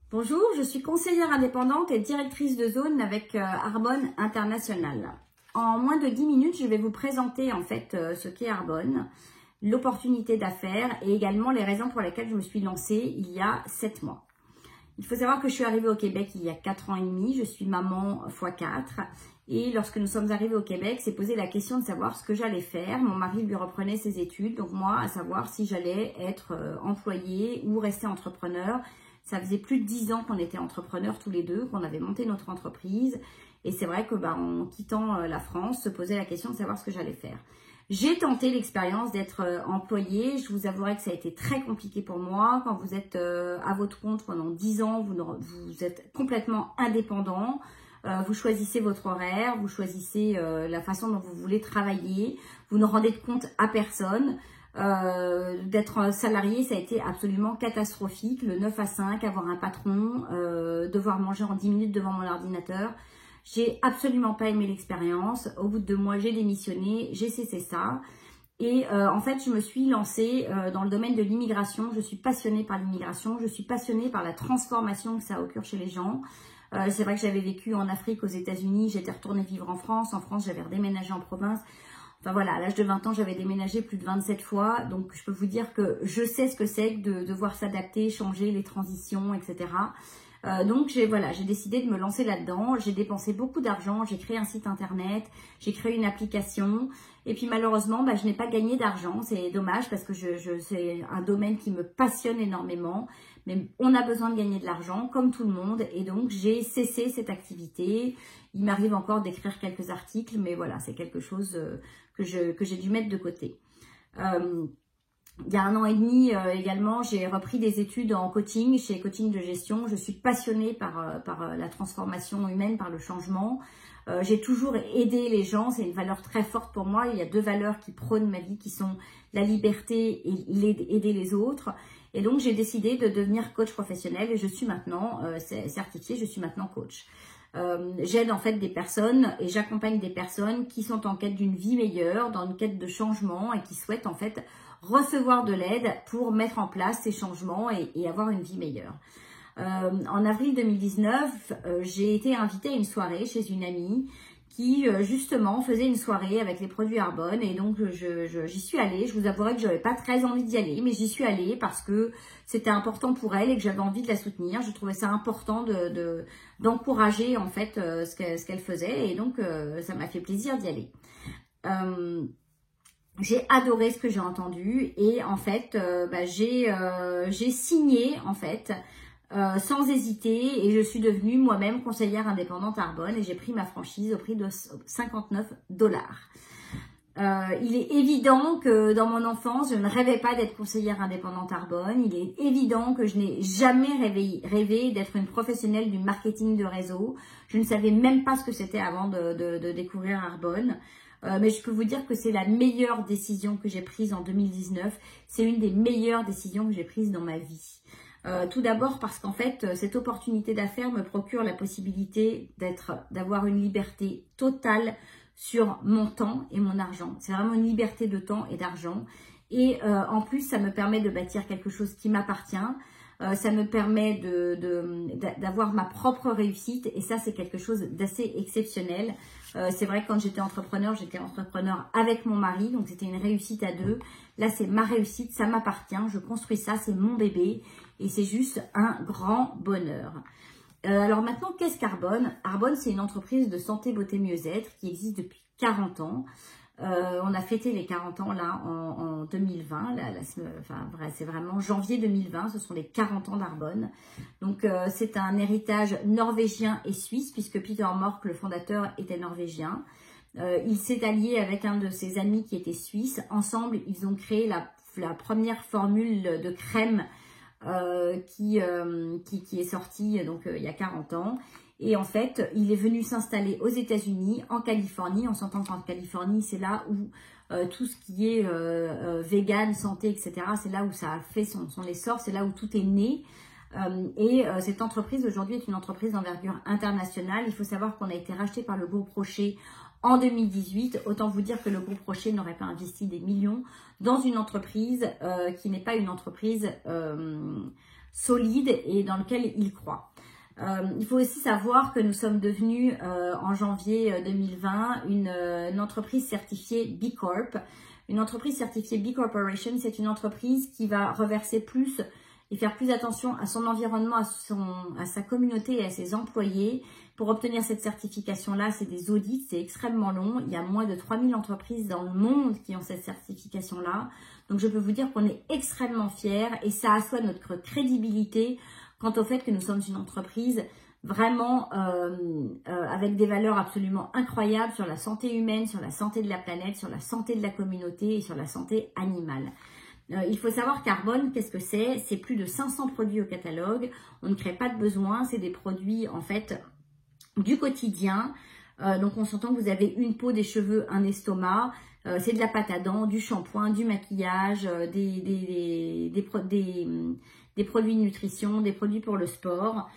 Bonjour, je suis conseillère indépendante et directrice de zone avec Arbonne International. En moins de 10 minutes, je vais vous présenter en fait ce qu'est Arbonne, l'opportunité d'affaires et également les raisons pour lesquelles je me suis lancée il y a 7 mois. Il faut savoir que je suis arrivée au Québec il y a 4 ans et demi, je suis maman x4 et lorsque nous sommes arrivés au Québec, c'est posé la question de savoir ce que j'allais faire. Mon mari lui reprenait ses études, donc moi à savoir si j'allais être employée ou rester entrepreneur. Ça faisait plus de 10 ans qu'on était entrepreneurs tous les deux, qu'on avait monté notre entreprise. Et c'est vrai que en quittant la France, se posait la question de savoir ce que j'allais faire. J'ai tenté l'expérience d'être employée. Je vous avouerai que ça a été très compliqué pour moi. Quand vous êtes à votre compte pendant 10 ans, vous êtes complètement indépendant. Vous choisissez votre horaire, vous choisissez la façon dont vous voulez travailler. Vous ne rendez compte à personne. D'être salarié, ça a été absolument catastrophique. Le 9 à 5, avoir un patron, devoir manger en 10 minutes devant mon ordinateur. J'ai absolument pas aimé l'expérience. Au bout de 2 mois, j'ai démissionné, j'ai cessé ça. Et en fait, je me suis lancée dans le domaine de l'immigration. Je suis passionnée par l'immigration. Je suis passionnée par la transformation que ça occure chez les gens. C'est vrai que j'avais vécu en Afrique, aux États-Unis. J'étais retournée vivre en France. En France, j'avais redéménagé en province. Enfin voilà, à l'âge de 20 ans, j'avais déménagé plus de 27 fois. Donc, je peux vous dire que je sais ce que c'est que de devoir s'adapter, changer les transitions, etc. Donc, j'ai décidé de me lancer là-dedans. J'ai dépensé beaucoup d'argent. J'ai créé un site internet. J'ai créé une application. Et puis, malheureusement, je n'ai pas gagné d'argent. C'est dommage parce que c'est un domaine qui me passionne énormément. Mais on a besoin de gagner de l'argent, comme tout le monde. Et donc, j'ai cessé cette activité. Il m'arrive encore d'écrire quelques articles. Mais voilà, c'est quelque chose que j'ai dû mettre de côté. Il y a 1 an et demi également, j'ai repris des études en coaching, chez Coaching de Gestion. Je suis passionnée par la transformation humaine, par le changement. J'ai toujours aidé les gens, c'est une valeur très forte pour moi. Il y a 2 valeurs qui prônent ma vie, qui sont la liberté et aider les autres. Et donc, j'ai décidé de devenir coach professionnel et je suis maintenant certifiée, je suis maintenant coach. J'aide en fait des personnes et j'accompagne des personnes qui sont en quête d'une vie meilleure, dans une quête de changement et qui souhaitent en fait recevoir de l'aide pour mettre en place ces changements et avoir une vie meilleure. En avril 2019, j'ai été invitée à une soirée chez une amie qui justement faisait une soirée avec les produits Arbonne et donc j'y suis allée. Je vous avouerai que je n'avais pas très envie d'y aller, mais j'y suis allée parce que c'était important pour elle et que j'avais envie de la soutenir. Je trouvais ça important d'encourager en fait ce qu'elle faisait et donc ça m'a fait plaisir d'y aller. J'ai adoré ce que j'ai entendu et en fait j'ai signé en fait sans hésiter et je suis devenue moi-même conseillère indépendante Arbonne et j'ai pris ma franchise au prix de 59 $. Il est évident que dans mon enfance, je ne rêvais pas d'être conseillère indépendante Arbonne. Il est évident que je n'ai jamais rêvé d'être une professionnelle du marketing de réseau. Je ne savais même pas ce que c'était avant de découvrir Arbonne. Mais je peux vous dire que c'est la meilleure décision que j'ai prise en 2019. C'est une des meilleures décisions que j'ai prises dans ma vie. Tout d'abord parce qu'en fait, cette opportunité d'affaires me procure la possibilité d'avoir une liberté totale sur mon temps et mon argent. C'est vraiment une liberté de temps et d'argent. Et en plus, ça me permet de bâtir quelque chose qui m'appartient. Ça me permet d'avoir ma propre réussite et ça, c'est quelque chose d'assez exceptionnel. C'est vrai que quand j'étais entrepreneur avec mon mari, donc c'était une réussite à 2. Là, c'est ma réussite, ça m'appartient, je construis ça, c'est mon bébé et c'est juste un grand bonheur. Alors maintenant, qu'est-ce qu'Arbonne? Arbonne, c'est une entreprise de santé, beauté, mieux-être qui existe depuis 40 ans. On a fêté les 40 ans là en 2020, c'est vraiment janvier 2020, ce sont les 40 ans d'Arbonne. Donc c'est un héritage norvégien et suisse puisque Peter Mork, le fondateur, était norvégien. Il s'est allié avec un de ses amis qui était suisse. Ensemble, ils ont créé la première formule de crème qui est sortie donc il y a 40 ans. Et en fait, il est venu s'installer aux États-Unis, en Californie. On s'entend qu'en Californie, c'est là où tout ce qui est vegan, santé, etc., c'est là où ça a fait son essor, c'est là où tout est né. Cette entreprise aujourd'hui est une entreprise d'envergure internationale. Il faut savoir qu'on a été racheté par le groupe Rocher en 2018. Autant vous dire que le groupe Rocher n'aurait pas investi des millions dans une entreprise qui n'est pas une entreprise solide et dans lequel il croit. Il faut aussi savoir que nous sommes devenus en janvier 2020 une entreprise certifiée B Corp. Une entreprise certifiée B Corporation, c'est une entreprise qui va reverser plus et faire plus attention à son environnement, à sa communauté et à ses employés. Pour obtenir cette certification-là, c'est des audits, c'est extrêmement long. Il y a moins de 3000 entreprises dans le monde qui ont cette certification-là. Donc, je peux vous dire qu'on est extrêmement fiers et ça assoit notre crédibilité quant au fait que nous sommes une entreprise vraiment avec des valeurs absolument incroyables sur la santé humaine, sur la santé de la planète, sur la santé de la communauté et sur la santé animale. Il faut savoir qu'Arbonne, qu'est-ce que c'est? C'est plus de 500 produits au catalogue. On ne crée pas de besoin. C'est des produits, en fait, du quotidien. Donc, on s'entend que vous avez une peau, des cheveux, un estomac. C'est de la pâte à dents, du shampoing, du maquillage, des produits de nutrition, des produits pour le sport.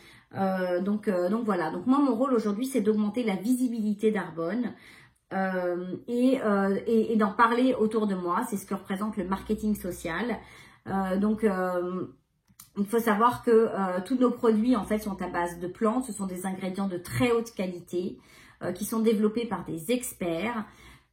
Donc voilà. Donc, moi, mon rôle aujourd'hui, c'est d'augmenter la visibilité d'Arbonne. Et d'en parler autour de moi. C'est ce que représente le marketing social. Il faut savoir que tous nos produits en fait sont à base de plantes. Ce sont des ingrédients de très haute qualité qui sont développés par des experts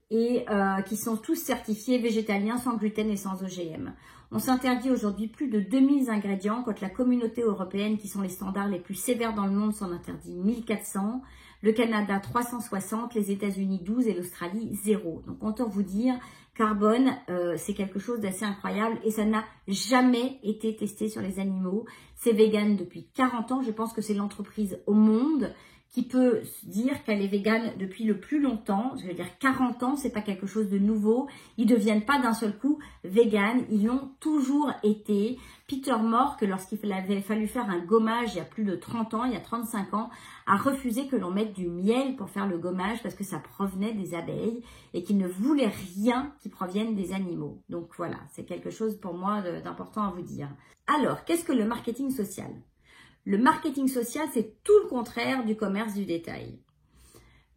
et qui sont tous certifiés végétaliens, sans gluten et sans OGM. On s'interdit aujourd'hui plus de 2000 ingrédients quand la communauté européenne, qui sont les standards les plus sévères dans le monde, s'en interdit 1400. Le Canada 360, les États-Unis 12 et l'Australie 0. Donc autant vous dire qu'Arbonne, c'est quelque chose d'assez incroyable et ça n'a jamais été testé sur les animaux. C'est vegan depuis 40 ans. Je pense que c'est l'entreprise au monde qui peut dire qu'elle est végane depuis le plus longtemps. Je veux dire 40 ans, c'est pas quelque chose de nouveau. Ils ne deviennent pas d'un seul coup véganes, ils l'ont toujours été. Peter Mork, lorsqu'il avait fallu faire un gommage il y a plus de 30 ans, il y a 35 ans, a refusé que l'on mette du miel pour faire le gommage parce que ça provenait des abeilles et qu'il ne voulait rien qui provienne des animaux. Donc voilà, c'est quelque chose pour moi d'important à vous dire. Alors, qu'est-ce que le marketing social ? Le marketing social, c'est tout le contraire du commerce du détail.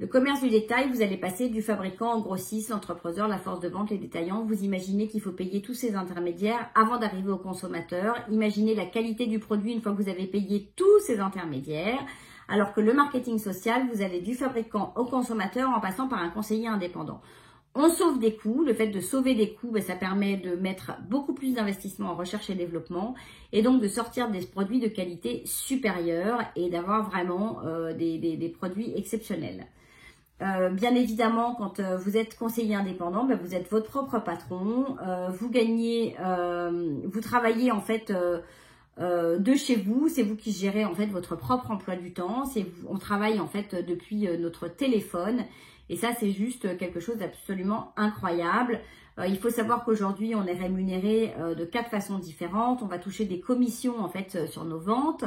Le commerce du détail, vous allez passer du fabricant au grossiste, l'entrepreneur, la force de vente, les détaillants. Vous imaginez qu'il faut payer tous ces intermédiaires avant d'arriver au consommateur. Imaginez la qualité du produit une fois que vous avez payé tous ces intermédiaires. Alors que le marketing social, vous allez du fabricant au consommateur en passant par un conseiller indépendant. On sauve des coûts. Le fait de sauver des coûts, ça permet de mettre beaucoup plus d'investissement en recherche et développement et donc de sortir des produits de qualité supérieure et d'avoir vraiment des produits exceptionnels. Bien évidemment, quand vous êtes conseiller indépendant, vous êtes votre propre patron. Vous travaillez en fait de chez vous. C'est vous qui gérez en fait votre propre emploi du temps. On travaille en fait depuis notre téléphone. Et ça, c'est juste quelque chose d'absolument incroyable. Il faut savoir qu'aujourd'hui, on est rémunéré de 4 façons différentes. On va toucher des commissions en fait sur nos ventes.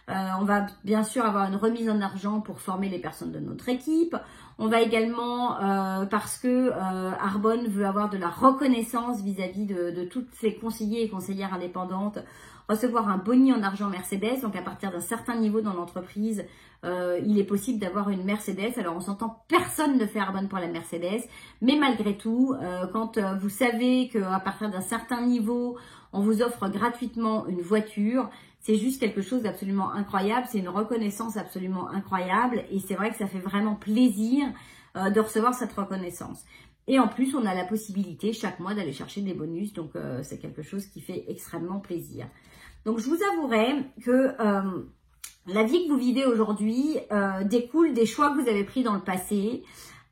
On va bien sûr avoir une remise en argent pour former les personnes de notre équipe. On va également, parce que Arbonne veut avoir de la reconnaissance vis-à-vis de toutes ses conseillers et conseillères indépendantes, recevoir un boni en argent Mercedes. Donc à partir d'un certain niveau dans l'entreprise, il est possible d'avoir une Mercedes. Alors on s'entend, personne ne fait Arbonne pour la Mercedes, mais malgré tout, quand vous savez qu'à partir d'un certain niveau, on vous offre gratuitement une voiture, c'est juste quelque chose d'absolument incroyable. C'est une reconnaissance absolument incroyable et c'est vrai que ça fait vraiment plaisir de recevoir cette reconnaissance. Et en plus, on a la possibilité chaque mois d'aller chercher des bonus, donc c'est quelque chose qui fait extrêmement plaisir. Donc je vous avouerai que la vie que vous vivez aujourd'hui découle des choix que vous avez pris dans le passé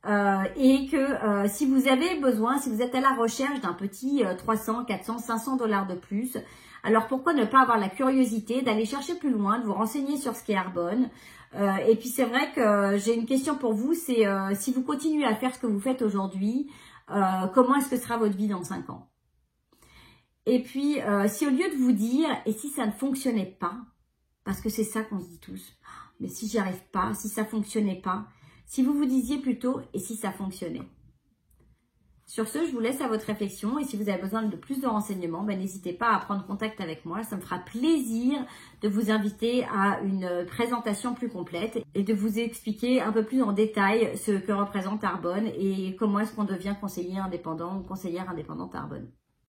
et que si vous avez besoin, si vous êtes à la recherche d'un petit 300, 400, 500 $ de plus, alors pourquoi ne pas avoir la curiosité d'aller chercher plus loin, de vous renseigner sur ce qu'est Arbonne. Et puis c'est vrai que j'ai une question pour vous, c'est si vous continuez à faire ce que vous faites aujourd'hui, comment est-ce que sera votre vie dans 5 ans? Et puis si au lieu de vous dire, et si ça ne fonctionnait pas, parce que c'est ça qu'on se dit tous, mais si j'y arrive pas, si ça fonctionnait pas, si vous vous disiez plutôt, et si ça fonctionnait? Sur ce, je vous laisse à votre réflexion et si vous avez besoin de plus de renseignements, n'hésitez pas à prendre contact avec moi. Ça me fera plaisir de vous inviter à une présentation plus complète et de vous expliquer un peu plus en détail ce que représente Arbonne et comment est-ce qu'on devient conseiller indépendant ou conseillère indépendante Arbonne.